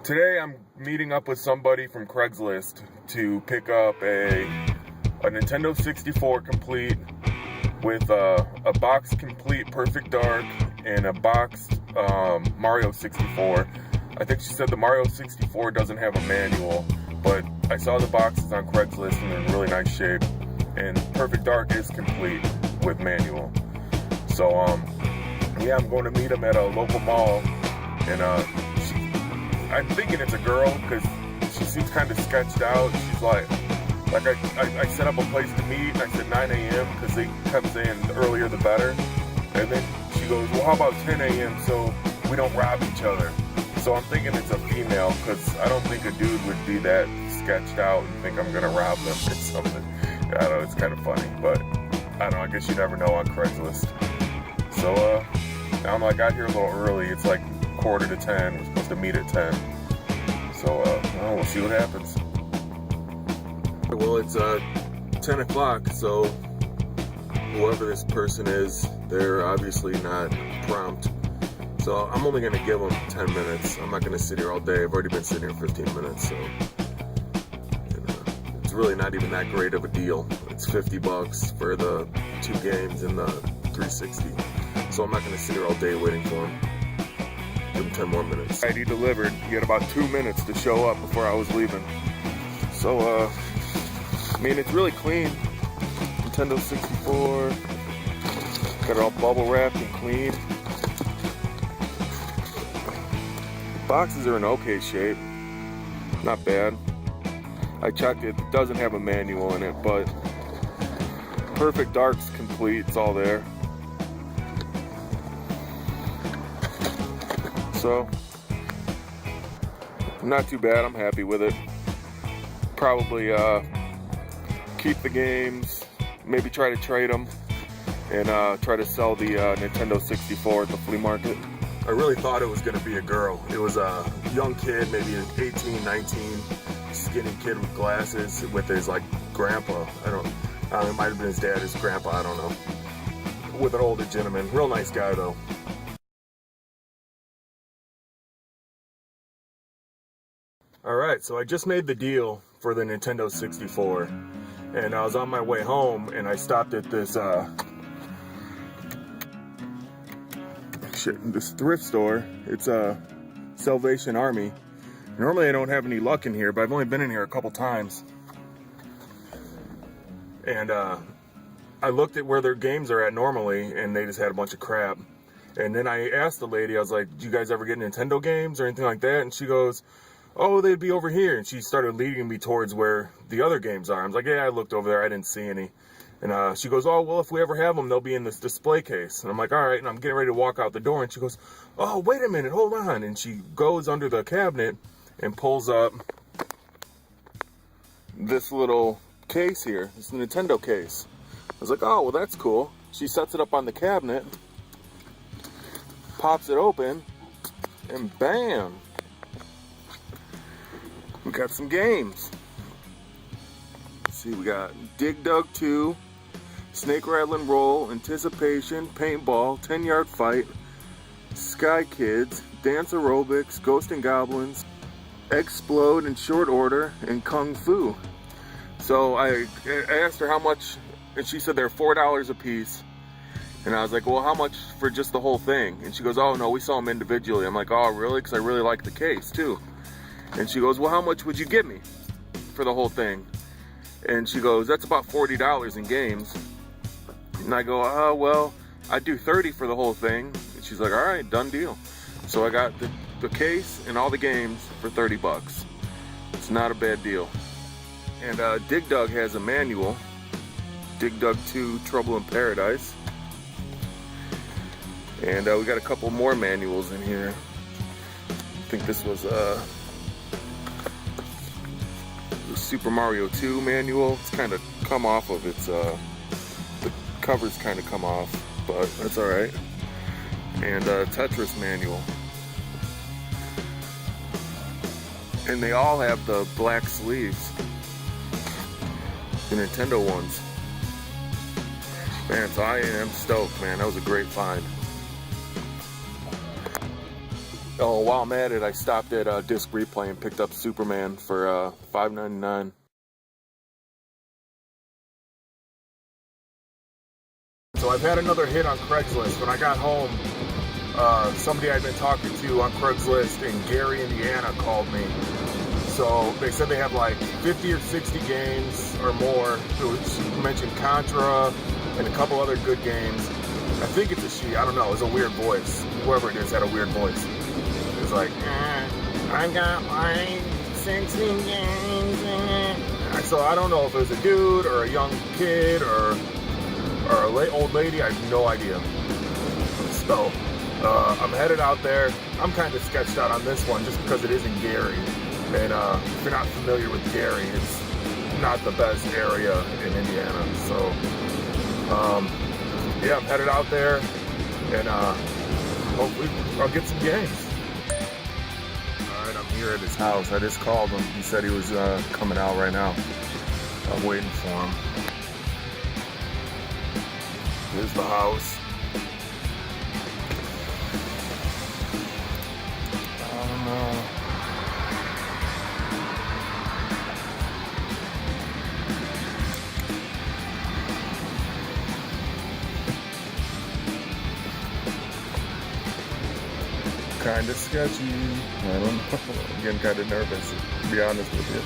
Today I'm meeting up with somebody from Craigslist to pick up a Nintendo 64 complete with a box complete Perfect Dark and a boxed Mario 64. I think she said the Mario 64 doesn't have a manual, but I saw the boxes on Craigslist and they're in really nice shape. And Perfect Dark is complete with manual. So yeah, I'm going to meet him at a local mall, and I'm thinking it's a girl because she seems kind of sketched out. She's like I set up a place to meet, and I said 9 a.m. because they kept saying the earlier the better. And then she goes, well, how about 10 a.m. so we don't rob each other? So I'm thinking it's a female because I don't think a dude would be that sketched out and think I'm gonna rob them or something. I don't know, it's kind of funny, but I don't know, I guess you never know on Craigslist. So now I got here a little early. It's like 9:45. We're supposed to meet at 10. So well, we'll see what happens. Well, it's 10 o'clock, so whoever this person is, they're obviously not prompt. So I'm only gonna give them 10 minutes. I'm not gonna sit here all day. I've already been sitting here 15 minutes, so it's really not even that great of a deal. It's $50 for the 2 games and the 360. So I'm not gonna sit here all day waiting for him. Give him 10 more minutes. He delivered. He had about 2 minutes to show up before I was leaving. So I mean, it's really clean. Nintendo 64. Got it all bubble wrapped and clean. The boxes are in okay shape. Not bad. I checked it. It doesn't have a manual in it, but Perfect Dark's complete. It's all there. So, not too bad. I'm happy with it. Probably keep the games, maybe try to trade them, and try to sell the Nintendo 64 at the flea market. I really thought it was going to be a girl. It was a young kid, maybe an 18, 19, skinny kid with glasses with his like grandpa. I don't know, it might have been his dad, his grandpa, I don't know. With an older gentleman. Real nice guy though. Alright, so I just made the deal for the Nintendo 64. And I was on my way home and I stopped at this this thrift store. It's a Salvation Army. Normally I don't have any luck in here, but I've only been in here a couple times. And I looked at where their games are at normally, and they just had a bunch of crap. And then I asked the lady, I was like, do you guys ever get Nintendo games or anything like that? And she goes, oh, they'd be over here. And she started leading me towards where the other games are. I was like, yeah, I looked over there. I didn't see any. And she goes, oh, well, if we ever have them, they'll be in this display case. And I'm like, all right. And I'm getting ready to walk out the door. And she goes, oh, wait a minute. Hold on. And she goes under the cabinet and pulls up this little case here. It's a Nintendo case. I was like, oh, well, that's cool. She sets it up on the cabinet, pops it open, and bam. We got some games. Let's see, we got Dig Dug 2, Snake Rattling Roll, Anticipation, Paintball, 10-Yard Fight, Sky Kids, Dance Aerobics, Ghost and Goblins, Explode in Short Order, and Kung Fu. So I asked her how much, and she said they're $4 a piece. And I was like, well, how much for just the whole thing? And she goes, oh, no, we sell them individually. I'm like, oh, really? Because I really like the case, too. And she goes, well, how much would you give me for the whole thing? And she goes, that's about $40 in games. And I go, oh, well, I'd do $30 for the whole thing. And she's like, all right, done deal. So I got the case and all the games for $30. It's not a bad deal. And Dig Dug has a manual. Dig Dug 2, Trouble in Paradise. And we got a couple more manuals in here. I think this was the Super Mario 2 manual. It's kind of come off of its, the cover's kind of come off, but that's alright. And Tetris manual. And they all have the black sleeves. The Nintendo ones. Man, so I am stoked, man. That was a great find. Oh, while I'm at it, I stopped at Disc Replay and picked up Superman for $5.99. So I've had another hit on Craigslist. When I got home, somebody I'd been talking to on Craigslist in Gary, Indiana called me. So they said they have like 50 or 60 games or more. She mentioned Contra and a couple other good games. I think it's a she, I don't know, it was a weird voice. Whoever it is had a weird voice. It was like, I got like 60 games. So I don't know if it was a dude or a young kid or a old lady, I have no idea. So I'm headed out there. I'm kind of sketched out on this one just because it is in Gary. And if you're not familiar with Gary, it's not the best area in Indiana. So yeah, I'm headed out there and hopefully I'll get some games. Alright, I'm here at his house. I just called him. He said he was coming out right now. I'm waiting for him. Here's the house. I don't know. Kind of sketchy. I don't know. I'm getting kind of nervous, to be honest with you.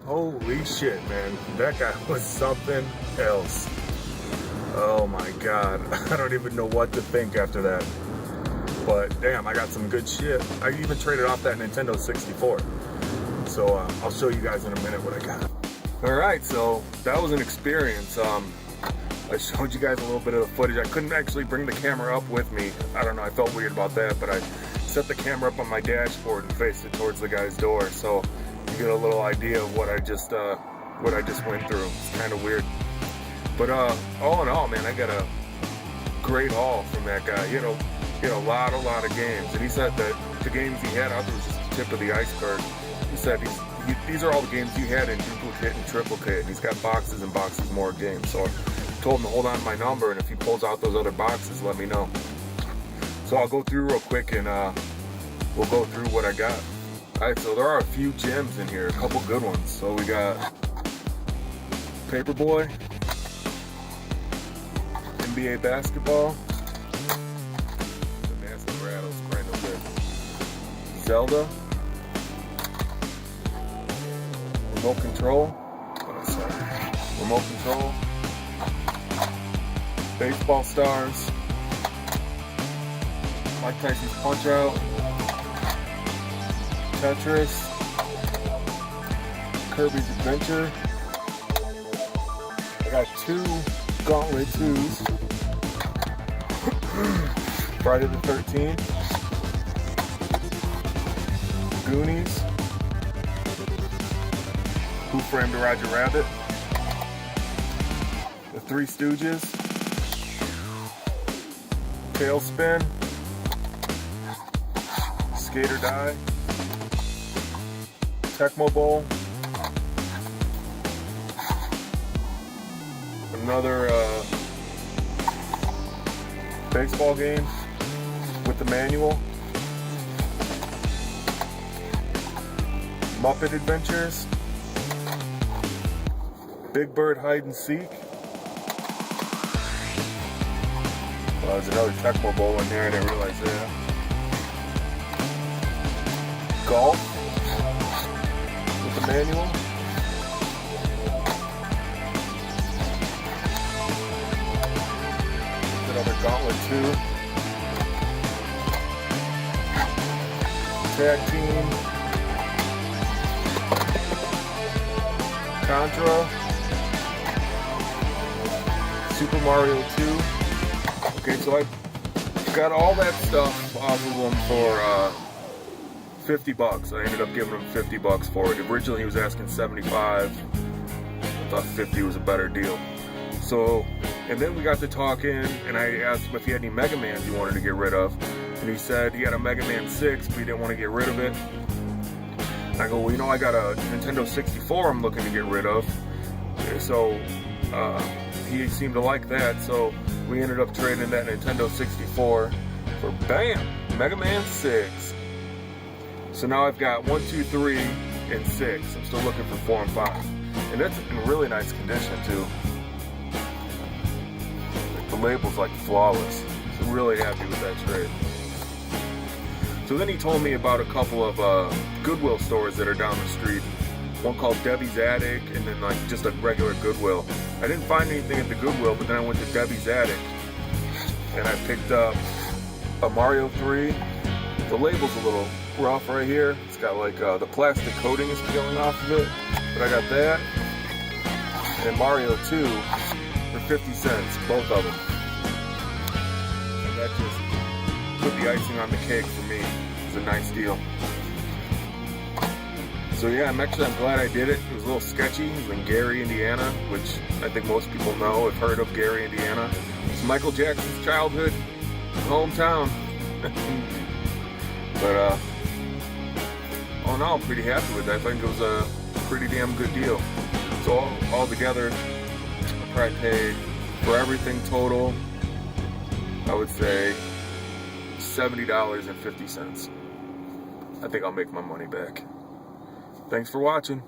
Holy shit, man. That guy was something else. Oh my god. I don't even know what to think after that. But damn, I got some good shit. I even traded off that Nintendo 64. So I'll show you guys in a minute what I got. Alright, so that was an experience. I showed you guys a little bit of the footage. I couldn't actually bring the camera up with me. I don't know, I felt weird about that, but I set the camera up on my dashboard and faced it towards the guy's door. So you get a little idea of what I just went through. It's kind of weird, but all in all, man, I got a great haul from that guy. He had a lot of games, and he said that the games he had out there was just the tip of the iceberg. He said these are all the games he had in duplicate and triplicate, and he's got boxes and boxes more games. So I told him to hold on to my number, and if he pulls out those other boxes, let me know. So I'll go through real quick, and we'll go through what I got. Alright, so there are a few gems in here, a couple good ones. So we got Paperboy, NBA basketball, the massive rattles, right up there. Zelda, remote control, remote control, baseball stars, Mike Tyson's Punch Out, Tetris, Kirby's Adventure. I got 2 Gauntlet 2s. Friday the 13th. Goonies. Who Framed Roger Rabbit. The Three Stooges. Tailspin. Skate or Die. Tecmo Bowl. Another baseball game with the manual. Muppet Adventures. Big Bird Hide and Seek. There's another Tecmo Bowl in there, I didn't realize that. Golf with the manual. Another Gauntlet 2. Tag Team. Contra. Super Mario 2. Okay, so I got all that stuff off of him for $50. I ended up giving him $50 for it. Originally he was asking $75. I thought 50 was a better deal. So, and then we got to talking, and I asked him if he had any Mega Mans he wanted to get rid of. And he said he had a Mega Man 6, but he didn't want to get rid of it. And I go, well, you know, I got a Nintendo 64 I'm looking to get rid of. So, he seemed to like that, so we ended up trading that Nintendo 64 for, bam, Mega Man 6. So now I've got 1, 2, 3, and 6. I'm still looking for 4 and 5. And that's in really nice condition, too. The label's like flawless. So I'm really happy with that trade. So then he told me about a couple of Goodwill stores that are down the street. One called Debbie's Attic, and then like just a regular Goodwill. I didn't find anything at the Goodwill, but then I went to Debbie's Attic, and I picked up a Mario 3. The label's a little rough right here. It's got like the plastic coating is peeling off of it, but I got that. And Mario 2 for 50 cents, both of them. And that just put the icing on the cake for me. It was a nice deal. So yeah, I'm glad I did it. It was a little sketchy. It was in Gary, Indiana, which I think most people know, have heard of Gary, Indiana. It's Michael Jackson's childhood hometown. But all in all, I'm pretty happy with that. I think it was a pretty damn good deal. So all together, I probably paid for everything total, I would say $70.50. I think I'll make my money back. Thanks for watching.